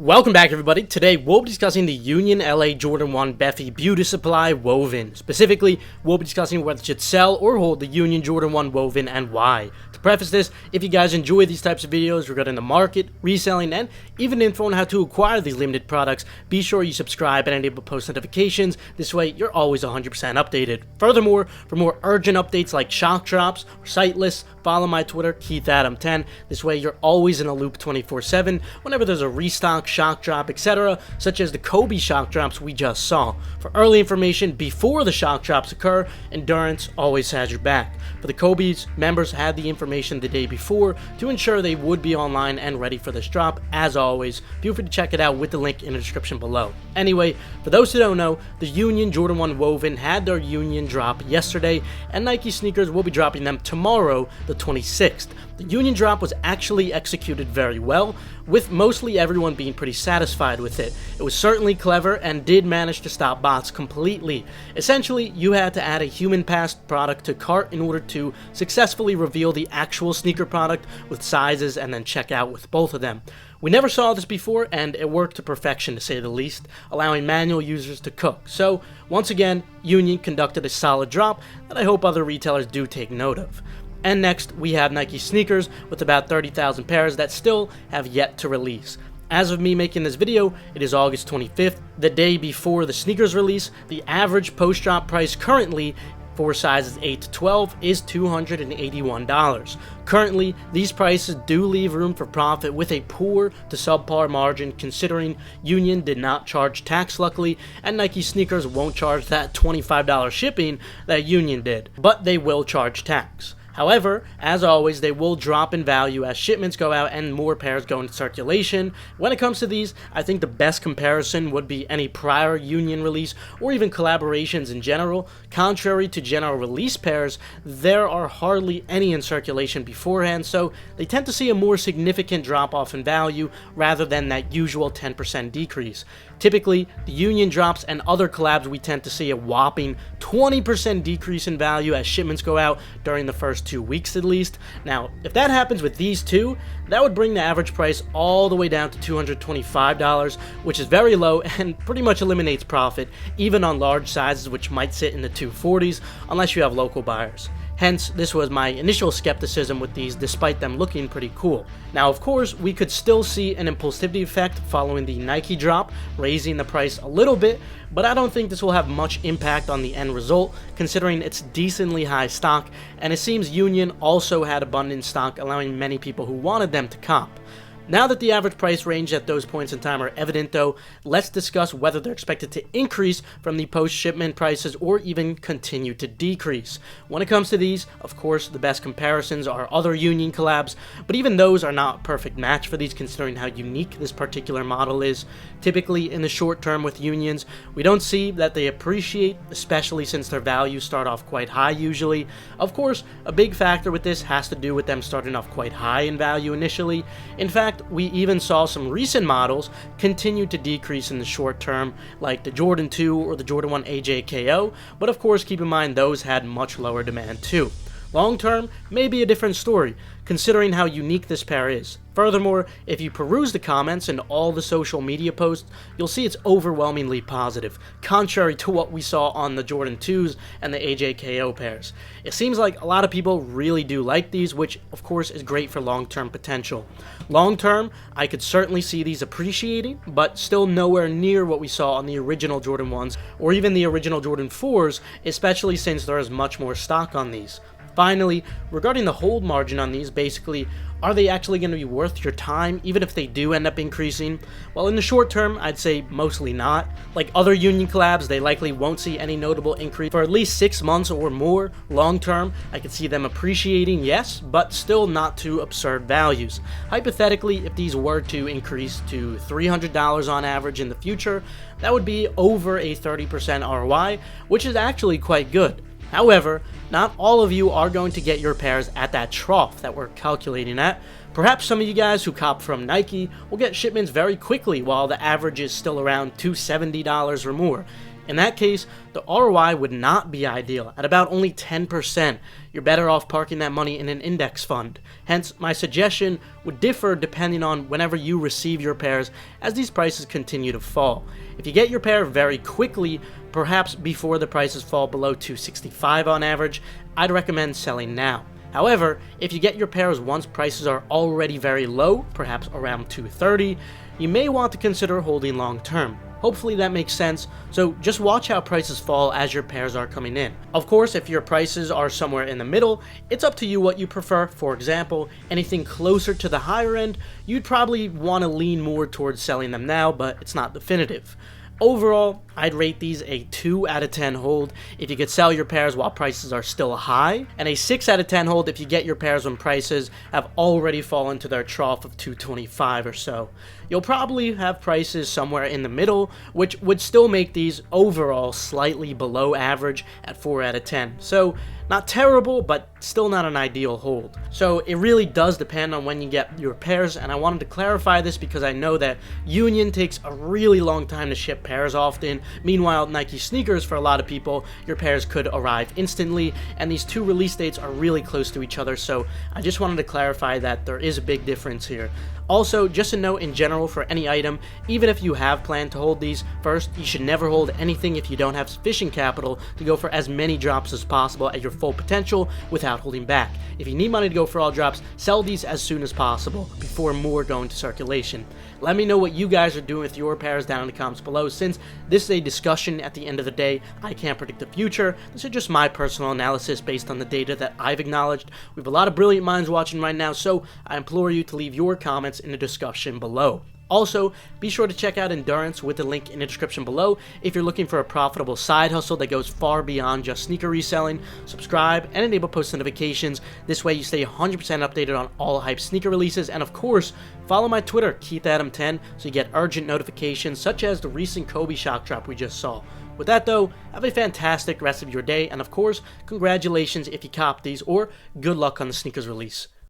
Welcome back, everybody. Today we'll be discussing the Union LA Jordan 1 Bephies Beauty Supply Woven. Specifically, we'll be discussing whether it should sell or hold the Union Jordan 1 Woven and why. To preface this, if you guys enjoy these types of videos regarding the market, reselling, and even info on how to acquire these limited products, be sure you subscribe and enable post notifications. This way, you're always 100% updated. Furthermore, for more urgent updates like shock drops or Sitelists, follow my Twitter, KeithAdam10. This way, you're always in a loop 24/7 whenever there's a restock, shock drop, etc., such as the Kobe shock drops we just saw. For early information before the shock drops occur, Endurance always has your back. For the Kobe's, members had the information the day before to ensure they would be online and ready for this drop. As always, feel free to check it out with the link in the description below. Anyway, for those who don't know, the Union Jordan 1 Woven had their Union drop yesterday, and Nike sneakers will be dropping them tomorrow, the 26th. The Union drop was actually executed very well, with mostly everyone being pretty satisfied with it. It was certainly clever and did manage to stop bots completely. Essentially, you had to add a human passed product to cart in order to successfully reveal the actual sneaker product with sizes and then check out with both of them. We never saw this before, and it worked to perfection to say the least, allowing manual users to cook. So, once again, Union conducted a solid drop that I hope other retailers do take note of. And next, we have Nike sneakers with about 30,000 pairs that still have yet to release. As of me making this video, it is August 25th, the day before the sneakers release. The average post-drop price currently for sizes 8 to 12 is $281. Currently, these prices do leave room for profit with a poor to subpar margin, considering Union did not charge tax luckily, and Nike sneakers won't charge that $25 shipping that Union did, but they will charge tax. However, as always, they will drop in value as shipments go out and more pairs go into circulation. When it comes to these, I think the best comparison would be any prior Union release or even collaborations in general. Contrary to general release pairs, there are hardly any in circulation beforehand, so they tend to see a more significant drop-off in value rather than that usual 10% decrease. Typically, the Union drops and other collabs, we tend to see a whopping 20% decrease in value as shipments go out during the first 2 weeks at least. Now, if that happens with these two, that would bring the average price all the way down to $225, which is very low and pretty much eliminates profit, even on large sizes which might sit in the 240s unless you have local buyers. Hence, this was my initial skepticism with these, despite them looking pretty cool. Now, of course, we could still see an impulsivity effect following the Nike drop, raising the price a little bit, but I don't think this will have much impact on the end result, considering it's decently high stock, and it seems Union also had abundant stock, allowing many people who wanted them to comp. Now that the average price range at those points in time are evident though, let's discuss whether they're expected to increase from the post-shipment prices or even continue to decrease. When it comes to these, of course, the best comparisons are other Union collabs, but even those are not a perfect match for these considering how unique this particular model is. Typically, in the short term with Unions, we don't see that they appreciate, especially since their values start off quite high usually. Of course, a big factor with this has to do with them starting off quite high in value initially. In fact, we even saw some recent models continue to decrease in the short term, like the Jordan 2 or the Jordan 1 AJKO, but of course keep in mind those had much lower demand too. Long term, may be a different story, considering how unique this pair is. Furthermore, if you peruse the comments and all the social media posts, you'll see it's overwhelmingly positive, contrary to what we saw on the Jordan 2s and the AJKO pairs. It seems like a lot of people really do like these, which of course is great for long-term potential. Long-term, I could certainly see these appreciating, but still nowhere near what we saw on the original Jordan 1s or even the original Jordan 4s, especially since there is much more stock on these. Finally, regarding the hold margin on these, basically, are they actually going to be worth your time, even if they do end up increasing? Well, in the short term, I'd say mostly not. Like other Union collabs, they likely won't see any notable increase for at least 6 months or more. Long term, I could see them appreciating, yes, but still not to absurd values. Hypothetically, if these were to increase to $300 on average in the future, that would be over a 30% ROI, which is actually quite good. However, not all of you are going to get your pairs at that trough that we're calculating at. Perhaps some of you guys who cop from Nike will get shipments very quickly while the average is still around $270 or more. In that case, the ROI would not be ideal at about only 10%. You're better off parking that money in an index fund. Hence, my suggestion would differ depending on whenever you receive your pairs as these prices continue to fall. If you get your pair very quickly, perhaps before the prices fall below $265 on average, I'd recommend selling now. However, if you get your pairs once prices are already very low, perhaps around $230, you may want to consider holding long term. Hopefully that makes sense, so just watch how prices fall as your pairs are coming in. Of course, if your prices are somewhere in the middle, it's up to you what you prefer. For example, anything closer to the higher end, you'd probably want to lean more towards selling them now, but it's not definitive. Overall, I'd rate these a 2 out of 10 hold if you could sell your pairs while prices are still high, and a 6 out of 10 hold if you get your pairs when prices have already fallen to their trough of $225 or so. You'll probably have prices somewhere in the middle, which would still make these overall slightly below average at 4 out of 10. So, not terrible, but still not an ideal hold. So it really does depend on when you get your pairs, and I wanted to clarify this because I know that Union takes a really long time to ship pairs often. Meanwhile, Nike sneakers, for a lot of people, your pairs could arrive instantly, and these two release dates are really close to each other, so I just wanted to clarify that there is a big difference here. Also, just a note in general for any item, even if you have planned to hold these, first, you should never hold anything if you don't have sufficient capital to go for as many drops as possible at your full potential without holding back. If you need money to go for all drops, sell these as soon as possible before more go into circulation. Let me know what you guys are doing with your pairs down in the comments below. Since this is a discussion at the end of the day, I can't predict the future. This is just my personal analysis based on the data that I've acknowledged. We have a lot of brilliant minds watching right now, so I implore you to leave your comments in the discussion below. Also, be sure to check out Endurance with the link in the description below if you're looking for a profitable side hustle that goes far beyond just sneaker reselling. Subscribe and enable post notifications. This way you stay 100% updated on all hype sneaker releases. And of course, follow my Twitter, KeithAdam10, so you get urgent notifications such as the recent Kobe shock drop we just saw. With that though, have a fantastic rest of your day, and of course, congratulations if you copped these, or good luck on the sneakers release.